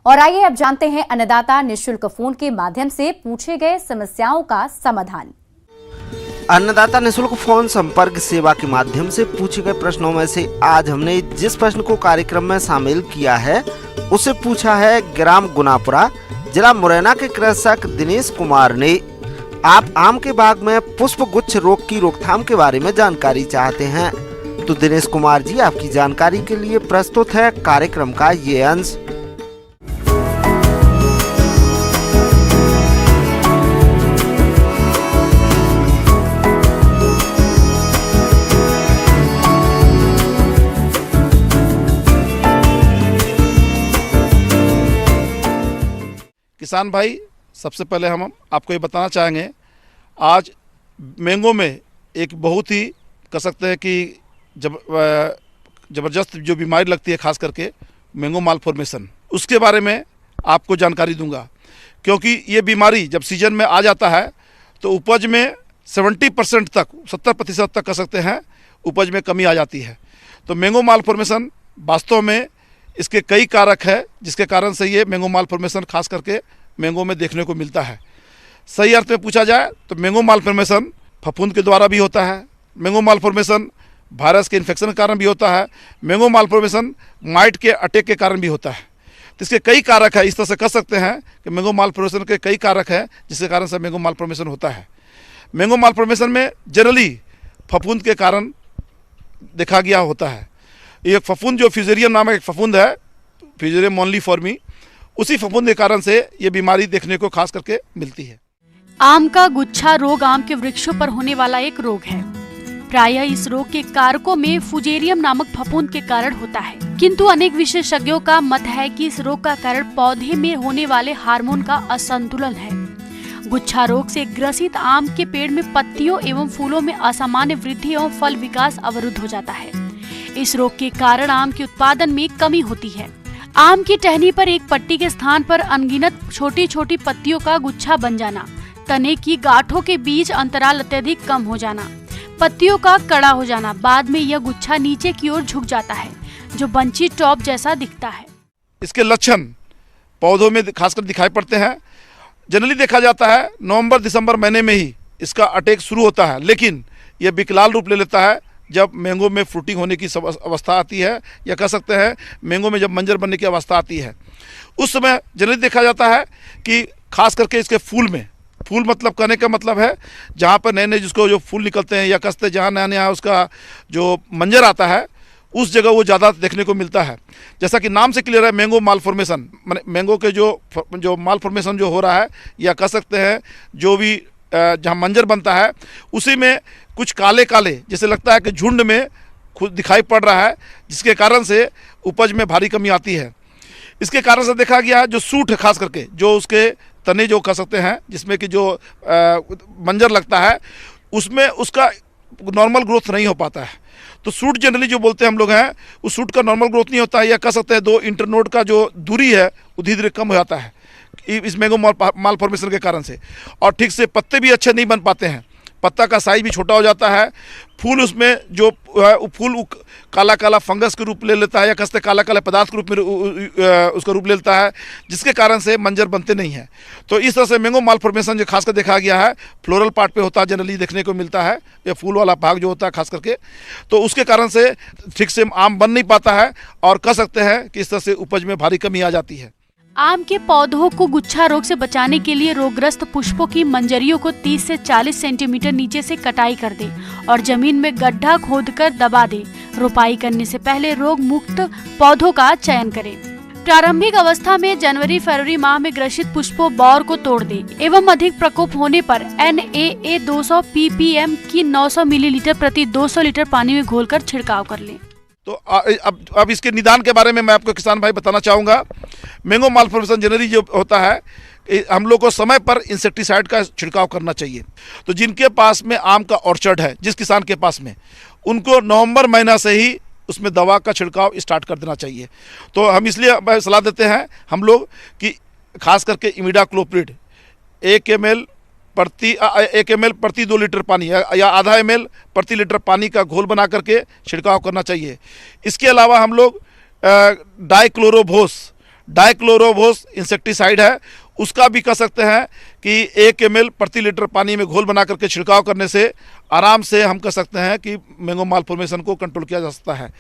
और आइए अब जानते हैं अन्नदाता निःशुल्क फोन के माध्यम से पूछे गए समस्याओं का समाधान। अन्नदाता निःशुल्क फोन संपर्क सेवा के माध्यम से पूछे गए प्रश्नों में से आज हमने जिस प्रश्न को कार्यक्रम में शामिल किया है उसे पूछा है ग्राम गुनापुरा, जिला मुरैना के कृषक दिनेश कुमार ने। आप आम के बाग में पुष्प गुच्छ रोग की रोकथाम के बारे में जानकारी चाहते हैं, तो दिनेश कुमार जी आपकी जानकारी के लिए प्रस्तुत है कार्यक्रम का ये अंश। किसान भाई, सबसे पहले हम आपको ये बताना चाहेंगे, आज मैंगो में एक बहुत ही कह सकते हैं कि ज़बरदस्त जो बीमारी लगती है, खास करके मैंगो मालफॉर्मेशन, उसके बारे में आपको जानकारी दूंगा। क्योंकि ये बीमारी जब सीजन में आ जाता है तो उपज में 70% तक 70% तक कह सकते हैं उपज में कमी आ जाती है। तो मैंगो मालफॉर्मेशन वास्तव में इसके कई कारक है, जिसके कारण से ये मैंगो मालफॉर्मेशन खास करके मैंगो में देखने को मिलता है। सही अर्थ में पूछा जाए तो मैंगो मालफॉर्मेशन फफूंद के द्वारा भी होता है, मैंगो मालफॉर्मेशन वायरस के इन्फेक्शन के कारण भी होता है, मैंगो मालफॉर्मेशन माइट के अटैक के कारण भी होता है। तो इसके कई कारक है, इस तरह से कह सकते हैं कि मैंगो मालफॉर्मेशन के कई कारक हैं जिसके कारण से मैंगो मालफॉर्मेशन होता है। मैंगो मालफॉर्मेशन में जनरली फफूंद के कारण देखा गया होता है। ये फफूंद जो फ्यूजेरियम नामक एक फफूंद है, फ्यूजेरियम मोनलीफॉर्मी, उसी फफूंद के कारण से ये बीमारी देखने को खास करके मिलती है। आम का गुच्छा रोग आम के वृक्षों पर होने वाला एक रोग है। प्रायः इस रोग के कारकों में फुजेरियम नामक फफूंद के कारण होता है, किंतु अनेक विशेषज्ञों का मत है कि इस रोग का कारण पौधे में होने वाले हार्मोन का असंतुलन है। गुच्छा रोग से ग्रसित आम के पेड़ में पत्तियों एवं फूलों में असामान्य वृद्धि एवं फल विकास अवरुद्ध हो जाता है। इस रोग के कारण आम के उत्पादन में कमी होती है। आम की टहनी पर एक पट्टी के स्थान पर अनगिनत छोटी छोटी पत्तियों का गुच्छा बन जाना, तने की गांठों के बीच अंतराल अत्यधिक कम हो जाना, पत्तियों का कड़ा हो जाना, बाद में यह गुच्छा नीचे की ओर झुक जाता है जो बंची टॉप जैसा दिखता है। इसके लक्षण पौधों में खासकर दिखाई पड़ते हैं। जनरली देखा जाता है नवंबर दिसंबर महीने में ही इसका अटैक शुरू होता है, लेकिन यह विकराल रूप ले लेता है जब मैंगो में फ्रूटिंग होने की अवस्था आती है, या कह सकते हैं मैंगो में जब मंजर बनने की अवस्था आती है। उस समय जनरली देखा जाता है कि खास करके इसके फूल में, फूल मतलब कहने का मतलब है जहाँ पर नए नए जिसको जो फूल निकलते हैं या कसते जहाँ नया नया उसका जो मंजर आता है उस जगह वो ज़्यादा देखने को मिलता है। जैसा कि नाम से क्लियर है, मैंगो मालफॉर्मेशन, मैंगो के जो मालफॉर्मेशन जो हो रहा है, या कह सकते हैं जो भी जहाँ मंजर बनता है उसी में कुछ काले काले जैसे लगता है कि झुंड में खुद दिखाई पड़ रहा है, जिसके कारण से उपज में भारी कमी आती है। इसके कारण से देखा गया है जो सूट है, खास करके जो उसके तने जो कह सकते हैं जिसमें कि जो मंजर लगता है उसमें उसका नॉर्मल ग्रोथ नहीं हो पाता है। तो सूट जनरली जो बोलते हैं हम लोग हैं, उस सूट का नॉर्मल ग्रोथ नहीं होता है, या कह सकते हैं दो इंटरनोड का जो दूरी है वो धीरे धीरे कम हो जाता है इस मैंगो मालफॉर्मेशन के कारण से। और ठीक से पत्ते भी अच्छे नहीं बन पाते हैं, पत्ता का साइज भी छोटा हो जाता है, फूल उसमें जो फूल काला काला फंगस के रूप ले लेता है, या कसते काला काला पदार्थ के रूप में उसका रूप ले लेता है, जिसके कारण से मंजर बनते नहीं हैं। तो इस तरह से मैंगो मालफॉर्मेशन जो खासकर देखा गया है फ्लोरल पार्ट पे होता है, जनरली देखने को मिलता है, या फूल वाला भाग जो होता है खास करके, तो उसके कारण से ठीक से आम बन नहीं पाता है, और कह सकते हैं कि इस तरह से उपज में भारी कमी आ जाती है। आम के पौधों को गुच्छा रोग से बचाने के लिए रोगग्रस्त पुष्पों की मंजरियों को 30 से 40 सेंटीमीटर नीचे से कटाई कर दे और जमीन में गड्ढा खोदकर दबा दे। रोपाई करने से पहले रोग मुक्त पौधों का चयन करें। प्रारंभिक अवस्था में जनवरी फरवरी माह में ग्रसित पुष्पों बौर को तोड़ दे एवं अधिक प्रकोप होने पर NAA 200 ppm की 900 मिलीलीटर प्रति 200 लीटर पानी में घोलकर छिड़काव कर लें। तो अब इसके निदान के बारे में मैं आपको किसान भाई बताना चाहूँगा। मैंगो मालफॉर्मेशन जनरली जो होता है, हम लोग को समय पर इंसेक्टिसाइड का छिड़काव करना चाहिए। तो जिनके पास में आम का ऑर्चर्ड है, जिस किसान के पास में, उनको नवंबर महीना से ही उसमें दवा का छिड़काव स्टार्ट कर देना चाहिए। तो हम इसलिए सलाह देते हैं हम लोग कि खास करके इमिडाक्लोप्रिड 1 ml प्रति 2 लीटर पानी या आधा ml प्रति लीटर पानी का घोल बना करके छिड़काव करना चाहिए। इसके अलावा हम लोग डाइक्लोरोवोस इंसेक्टिसाइड है, उसका भी कह सकते हैं कि 1 ml प्रति लीटर पानी में घोल बना करके छिड़काव करने से आराम से हम कह सकते हैं कि मैंगो मालफॉर्मेशन को कंट्रोल किया जा सकता है।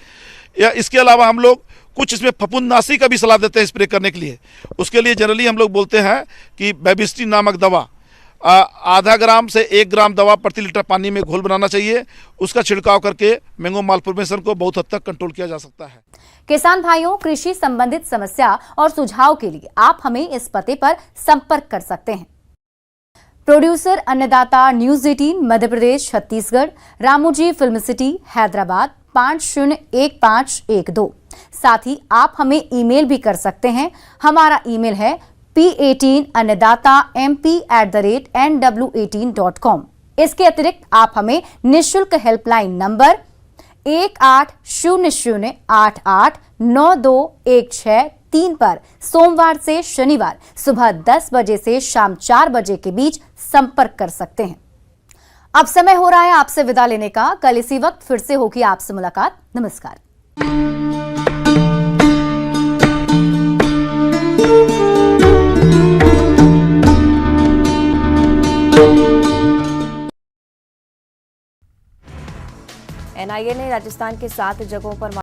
या इसके अलावा हम लोग कुछ इसमें फफूंदनाशी का भी सलाह देते हैं स्प्रे करने के लिए। उसके लिए जनरली हम लोग बोलते हैं कि बेबिस्टिन नामक दवा आधा ग्राम से 1 ग्राम दवा प्रति लीटर पानी में घोल बनाना चाहिए, उसका छिड़काव करके मैंगो मालफॉर्मेशन को बहुत हद तक कंट्रोल किया जा सकता है। किसान भाइयों, कृषि संबंधित समस्या और सुझाव के लिए आप हमें इस पते पर संपर्क कर सकते हैं। प्रोड्यूसर अन्नदाता news 18 Madhya Pradesh Chhattisgarh, Ramoji film city Hyderabad 501512। साथ ही आप हमें ईमेल भी कर सकते हैं। हमारा ईमेल है p18annadata@nw18.com। इसके अतिरिक्त आप हमें निःशुल्क हेल्पलाइन नंबर 1800889216 पर सोमवार से शनिवार सुबह 10 बजे से शाम 4 बजे के बीच संपर्क कर सकते हैं। अब समय हो रहा है आपसे विदा लेने का। कल इसी वक्त फिर से होगी आपसे मुलाकात। नमस्कार। एनआईए ने राजस्थान के 7 जगहों पर